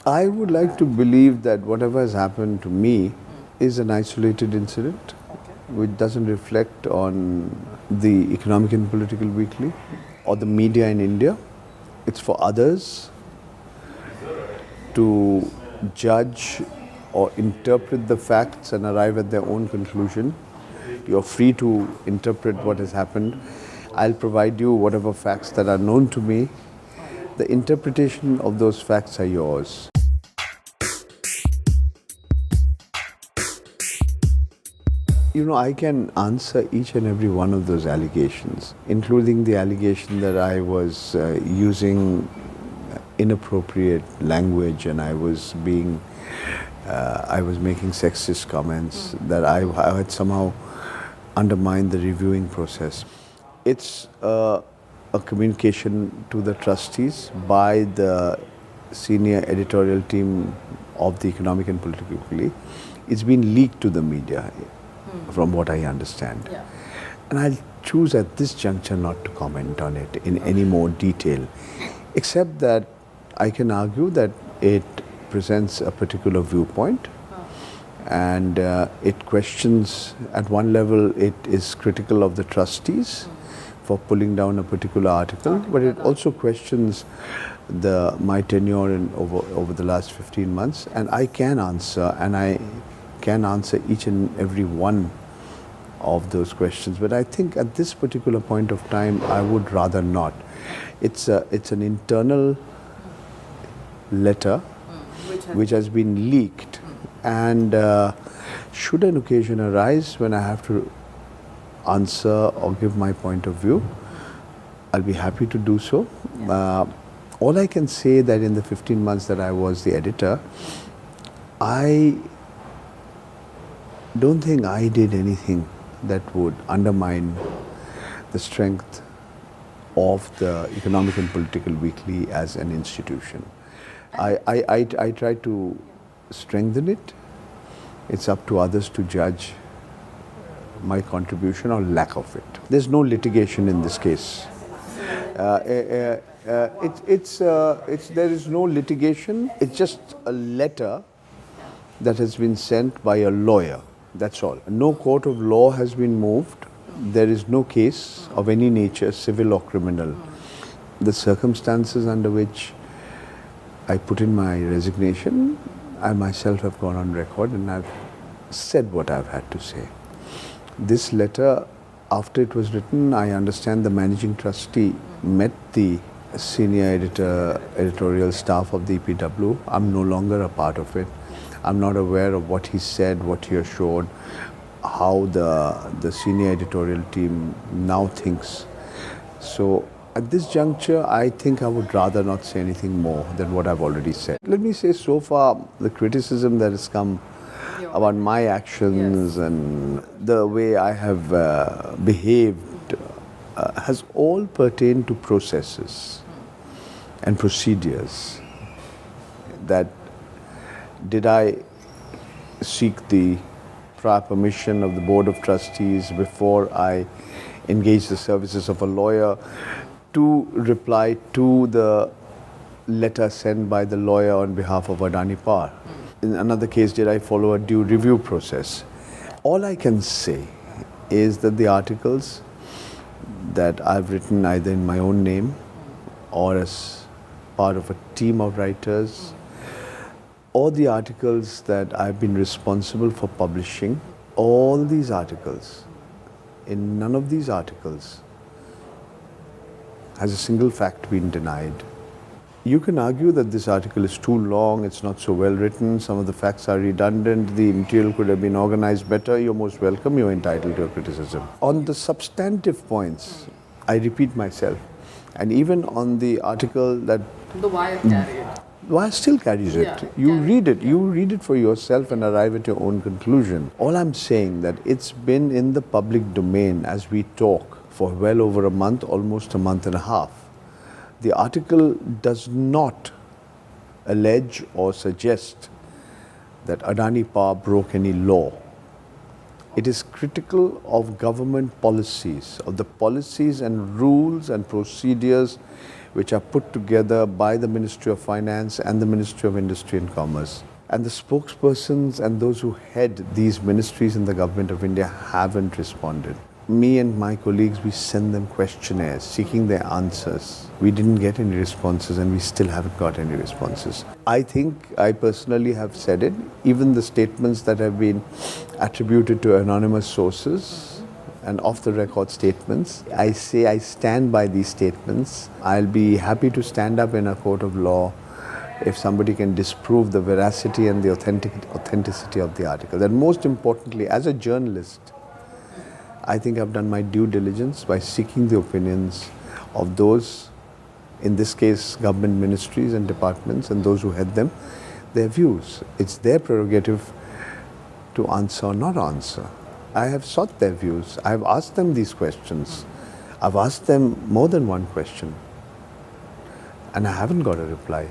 I would like to believe that whatever has happened to me is an isolated incident which doesn't reflect on the Economic and Political Weekly or the media in India. It's for others to judge or interpret the facts and arrive at their own conclusion. You're free to interpret what has happened. I'll provide you whatever facts that are known to me. The interpretation of those facts are yours. You know, I can answer each and every one of those allegations, including the allegation that I was using inappropriate language and I was making sexist comments, that I had somehow undermined the reviewing process. It's a communication to the trustees by the senior editorial team of the Economic and Political Weekly. It's been leaked to the media, from what I understand. Yeah. And I'll choose at this juncture not to comment on it in any more detail, except that I can argue that it presents a particular viewpoint and it questions, at one level, it is critical of the trustees for pulling down a particular article, but it also questions my tenure over the last 15 months, and I can answer each and every one of those questions. But I think at this particular point of time, I would rather not. It's an internal letter which has been leaked, and should an occasion arise when I have to answer or give my point of view, I'll be happy to do so. All I can say that in the 15 months that I was the editor, I don't think I did anything that would undermine the strength of the Economic and Political Weekly as an institution. I try to strengthen it. It's up to others to judge my contribution or lack of it. There's no litigation in this case. There is no litigation. It's just a letter that has been sent by a lawyer. That's all. No court of law has been moved. There is no case of any nature, civil or criminal. The circumstances under which I put in my resignation, I myself have gone on record and I've said what I've had to say. This letter, after it was written, I understand the managing trustee met the senior editorial staff of the EPW. I'm no longer a part of it. I'm not aware of what he said, what he assured, how the senior editorial team now thinks. So at this juncture, I think I would rather not say anything more than what I've already said. Let me say, so far, the criticism that has come about my actions and the way I have behaved has all pertained to processes and procedures. That did I seek the prior permission of the Board of Trustees before I engaged the services of a lawyer to reply to the letter sent by the lawyer on behalf of Adani Power? In another case, did I follow a due review process? All I can say is that the articles that I've written either in my own name or as part of a team of writers, or the articles that I've been responsible for publishing, all these articles, in none of these articles has a single fact been denied. You can argue that this article is too long, it's not so well written, some of the facts are redundant, the material could have been organized better. You're most welcome, you're entitled to a criticism. On the substantive points, I repeat myself. And even on the article that The wire carrier. Wire still carries it. Yeah, You read it for yourself and arrive at your own conclusion. All I'm saying that it's been in the public domain as we talk for well over a month, almost a month and a half. The article does not allege or suggest that Adani Power broke any law. It is critical of government policies, of the policies and rules and procedures which are put together by the Ministry of Finance and the Ministry of Industry and Commerce. And the spokespersons and those who head these ministries in the Government of India haven't responded. Me and my colleagues, we send them questionnaires seeking their answers. We didn't get any responses and we still haven't got any responses. I think I personally have said it. Even the statements that have been attributed to anonymous sources and off-the-record statements, I say I stand by these statements. I'll be happy to stand up in a court of law if somebody can disprove the veracity and the authenticity of the article. And most importantly, as a journalist, I think I've done my due diligence by seeking the opinions of those, in this case, government ministries and departments and those who head them, their views. It's their prerogative to answer or not answer. I have sought their views. I have asked them these questions. I've asked them more than one question, and I haven't got a reply.